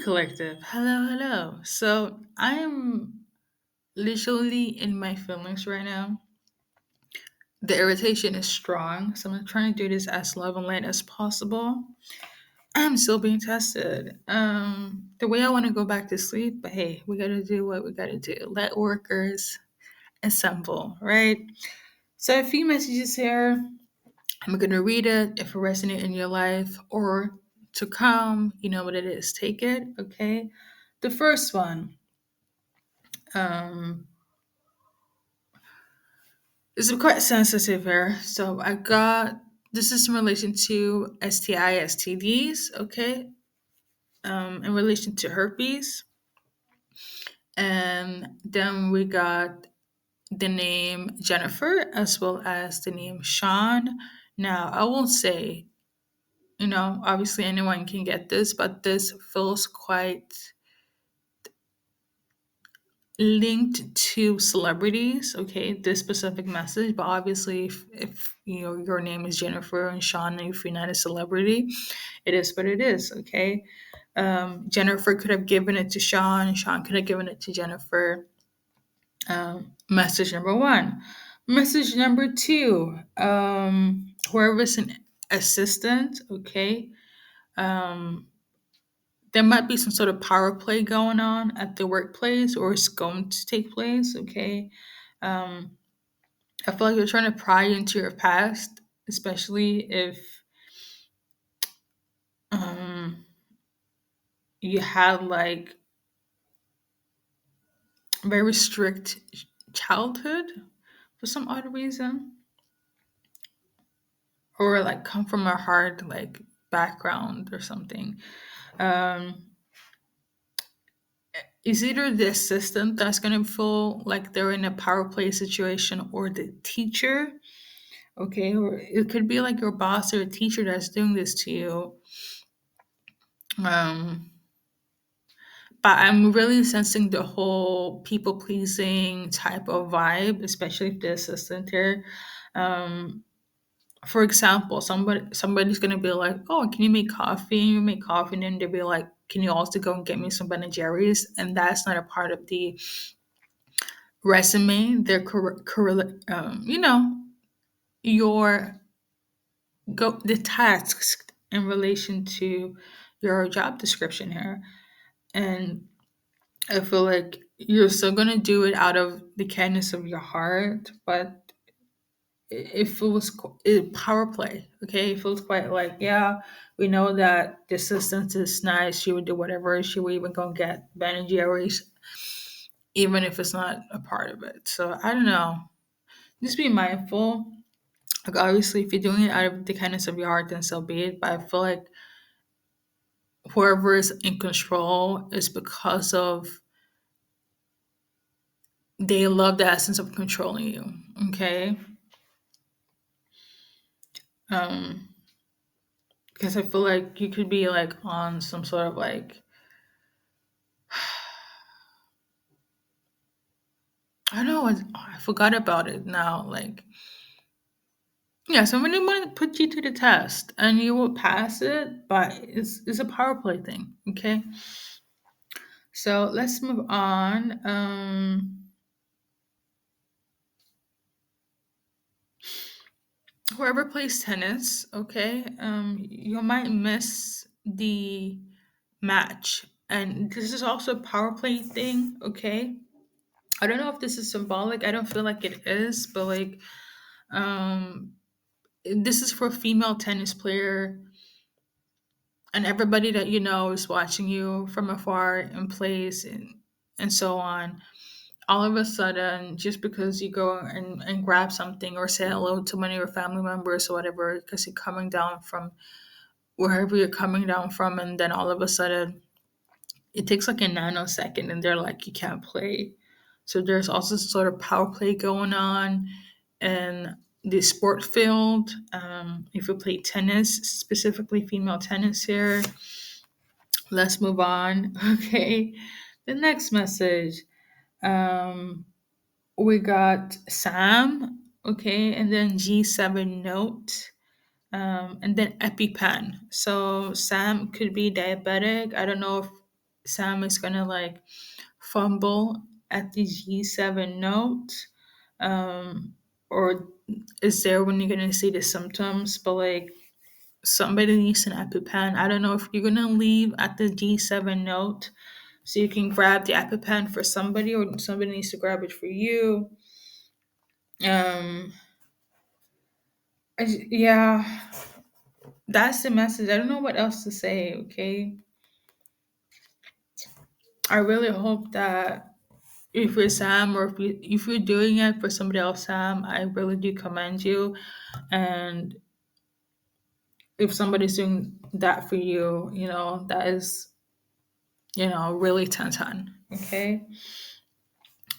collective. Hello, hello. So I'm literally in my feelings right now. The irritation is strong, so I'm trying to do this as love and light as possible. I'm still being tested. The way I want to go back to sleep, but hey, we gotta do what we gotta do. Let workers assemble, right? So a few messages here. I'm gonna read it if it resonates in your life or to come. You know what it is. Take it, okay? The first one. Um, It's quite sensitive here. So I got this is in relation to STI, STDs, okay? In relation to herpes. And then we got the name Jennifer as well as the name Sean. Now I will say, obviously anyone can get this, but this feels quite linked to celebrities, okay, this specific message, but obviously if your name is Jennifer and Sean, if you're not a celebrity, it is what it is, okay. Jennifer could have given it to Sean, Sean could have given it to Jennifer. Message number one. Message number two, whoever's an assistant, okay, um, there might be some sort of power play going on at the workplace or it's going to take place, okay? Um, I feel like you're trying to pry into your past, especially if um, you had like very strict childhood for some odd reason, or like come from a hard like background or something. Um, it's either the assistant that's gonna feel like they're in a power play situation or the teacher. Okay, or it could be like your boss or a teacher that's doing this to you. Um, but I'm really sensing the whole people pleasing type of vibe, especially if the assistant here. Um, for example, somebody's gonna be like, "Oh, can you make coffee?" And you make coffee, and then they'll be like, "Can you also go and get me some Ben and Jerry's?" And that's not a part of the resume. Their your go the tasks in relation to your job description here. And I feel like you're still gonna do it out of the kindness of your heart, but it feels power play. Okay, it feels quite like, yeah, we know that the assistant is nice. She would do whatever. She would even go get Ben and Jerry's, even if it's not a part of it. So I don't know. Just be mindful. Like obviously, if you're doing it out of the kindness of your heart, then so be it. But I feel like whoever is in control is because of they love the essence of controlling you. Okay. um because I feel like you could be like on some sort of like, I don't know, I forgot about it now, like, yeah, somebody might put you to the test and you will pass it, but it's a power play thing, okay. So let's move on. Whoever plays tennis, okay, you might miss the match. And this is also a power play thing, okay? I don't know if this is symbolic. I don't feel like it is, but like, um, this is for a female tennis player, and everybody that you know is watching you from afar in place and so on. All of a sudden, just because you go and grab something or say hello to one of your family members or whatever, because you're coming down from wherever you're coming down from, and then all of a sudden it takes like a nanosecond and they're like, you can't play. So there's also sort of power play going on in the sport field. If you play tennis, specifically female tennis here, let's move on. Okay. The next message. Um, we got Sam, okay, and then G7 note, and then EpiPen. So Sam could be diabetic. I don't know if Sam is gonna like fumble at the G7 note? Or is there when you're gonna see the symptoms? But like somebody needs an EpiPen. I don't know if you're gonna leave at the G7 note so you can grab the EpiPen for somebody, or somebody needs to grab it for you. Um, yeah, that's the message. I don't know what else to say. Okay, I really hope that if you're Sam, or if you're doing it for somebody else, Sam, I really do commend you. And if somebody's doing that for you, that is, really 10/10. Okay.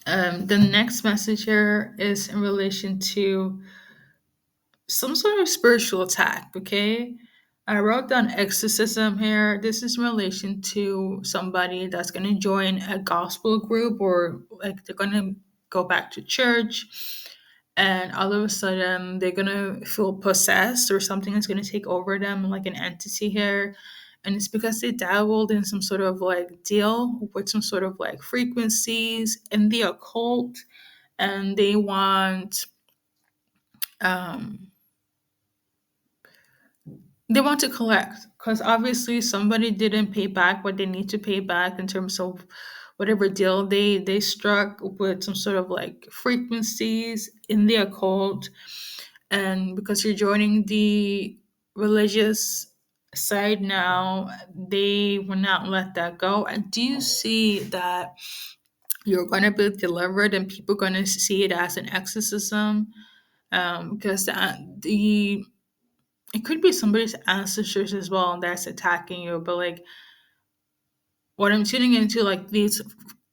The next message here is in relation to some sort of spiritual attack. Okay. I wrote down exorcism here. This is in relation to somebody that's going to join a gospel group, or like they're going to go back to church, and all of a sudden they're going to feel possessed, or something is going to take over them, like an entity here. And it's because they dabbled in some sort of like deal with some sort of like frequencies in the occult, and um they want to collect, because obviously somebody didn't pay back what they need to pay back in terms of whatever deal they struck with some sort of like frequencies in the occult. And because you're joining the religious side now, they will not let that go. And do you see that you're going to be delivered, and people going to see it as an exorcism? Because the it could be somebody's ancestors as well that's attacking you. But like what I'm tuning into, like these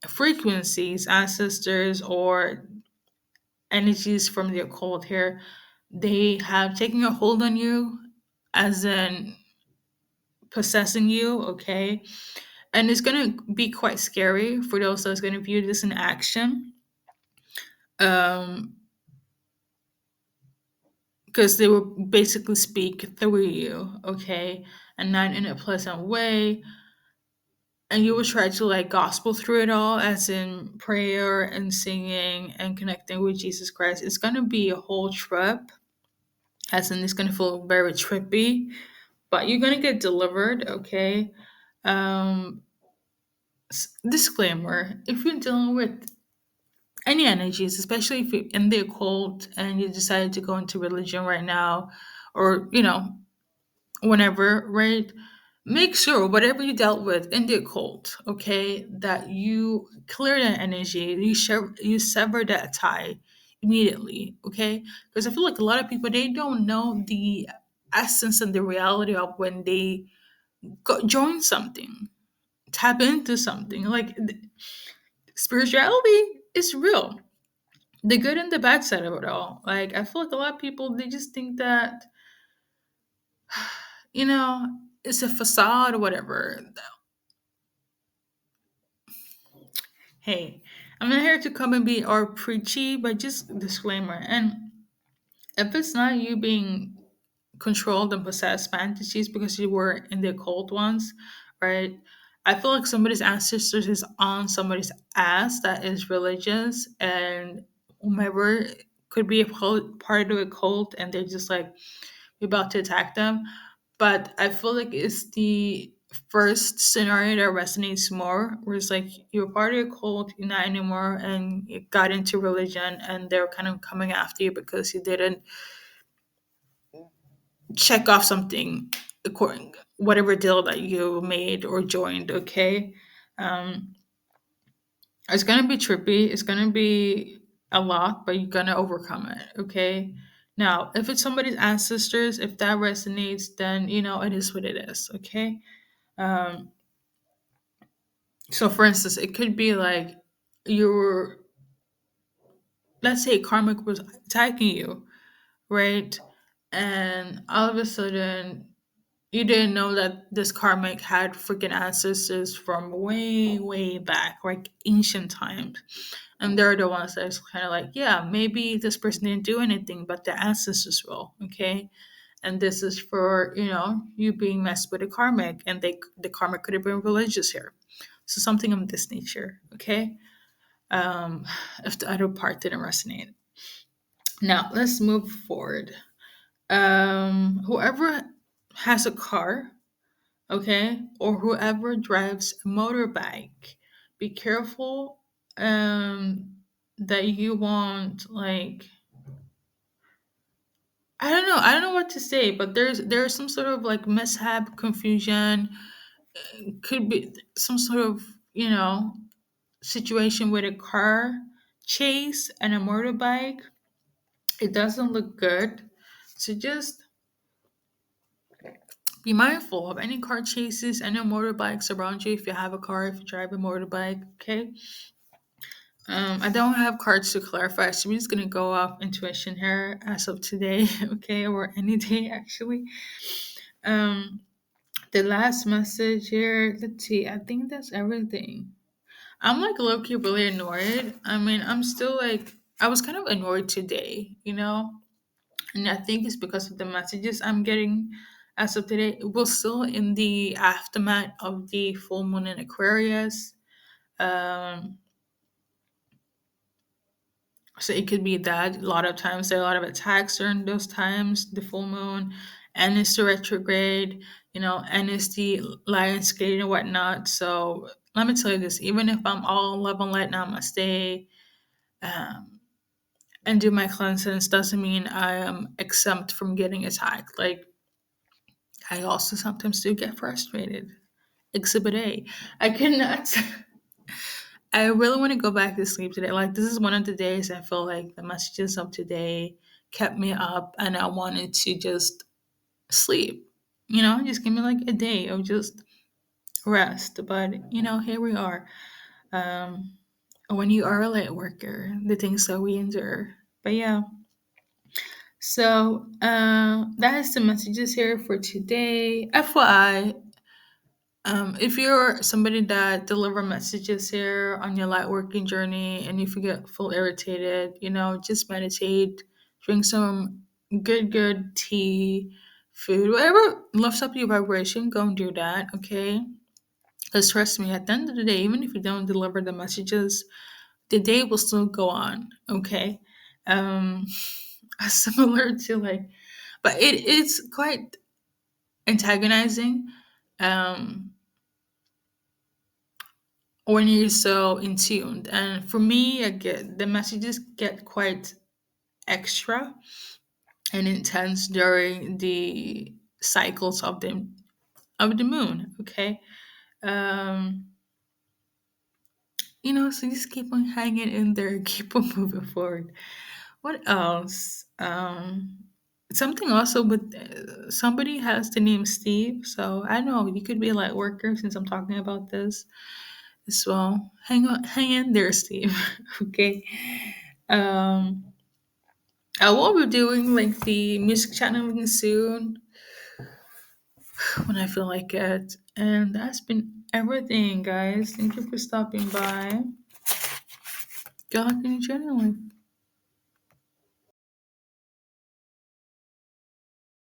frequencies, ancestors, or energies from the occult here, they have taken a hold on you, as in possessing you. Okay. And it's gonna be quite scary for those that's gonna view this in action. Um, because they will basically speak through you, okay, and not in a pleasant way. And you will try to like gospel through it all, as in prayer and singing and connecting with Jesus Christ. It's gonna be a whole trip, as in it's gonna feel very trippy, but you're gonna get delivered, okay. um Disclaimer: if you're dealing with any energies, especially if you're in the occult and you decided to go into religion right now, or whenever, right? Make sure whatever you dealt with in the occult, okay, that you clear that energy, you sever that tie immediately, okay? Because I feel like a lot of people, they don't know the essence and the reality of when they join something, tap into something. Like spirituality is real, the good and the bad side of it all. Like I feel like a lot of people, they just think that you know it's a facade or whatever. Hey, I'm not here to come and be or preachy, but just disclaimer. And if it's not you being controlled and possessed by entities because you were in the occult ones, right? I feel like somebody's ancestors is on somebody's ass that is religious, and whomever could be a part of a cult, and they're just like about to attack them. But I feel like it's the first scenario that resonates more, where it's like you're part of a cult, you're not anymore, and you got into religion, and they're kind of coming after you because you didn't check off something according whatever deal that you made or joined. Okay. um it's gonna be trippy, it's gonna be a lot, but you're gonna overcome it. Okay. Now if it's somebody's ancestors, if that resonates, then it is what it is. Okay. um so for instance, it could be like you're, let's say karmic was attacking you, right? And all of a sudden you didn't know that this karmic had freaking ancestors from way, way back, like ancient times. And they're the ones that's kind of like, yeah, maybe this person didn't do anything, but the ancestors will, okay? And this is for, you being messed with the karmic, and the karmic could have been religious here. So something of this nature, okay? Um, if the other part didn't resonate. Now let's move forward. Whoever has a car, okay, or whoever drives a motorbike, be careful that you won't like I don't know what to say, but there's some sort of like mishap, confusion, could be some sort of, situation with a car chase and a motorbike. It doesn't look good. So just be mindful of any car chases, any motorbikes around you if you have a car, if you drive a motorbike, okay? I don't have cards to clarify, so I'm just gonna go off intuition here as of today, okay, or any day actually. Um, the last message here, let's see, I think that's everything. I'm like low-key really annoyed. I mean, I'm still like I was kind of annoyed today, and I think it's because of the messages I'm getting as of today. We're still in the aftermath of the full moon in Aquarius. Um, so it could be that a lot of times there are a lot of attacks during those times, the full moon, and it's the retrograde, and it's the lion's gate and whatnot. So let me tell you this: even if I'm all love and light namaste, um, and do my cleansings, doesn't mean I am exempt from getting attacked. Like I also sometimes do get frustrated. Exhibit A. I cannot. I really want to go back to sleep today. Like this is one of the days I feel like the messages of today kept me up, and I wanted to just sleep. Just give me like a day of just rest. But here we are. Um, when you are a light worker, the things that we endure. But yeah. So that is the messages here for today. FYI, if you're somebody that deliver messages here on your light working journey and if you get full irritated, just meditate, drink some good tea, food, whatever lifts up your vibration, go and do that, okay? Because trust me, at the end of the day, even if you don't deliver the messages, the day will still go on, okay? Um, similar to like, but it's quite antagonizing. Um, when you're so in tuned. And for me, I get the messages get quite extra and intense during the cycles of the moon. Okay, um, so just keep on hanging in there, keep on moving forward. What else? Something also with somebody has the name Steve, so I don't know. You could be a light worker since I'm talking about this as well. Hang on, hang in there, Steve. Okay. Um, I will be doing like the music channeling soon when I feel like it. And that's been everything, guys. Thank you for stopping by. Good luck in your channeling.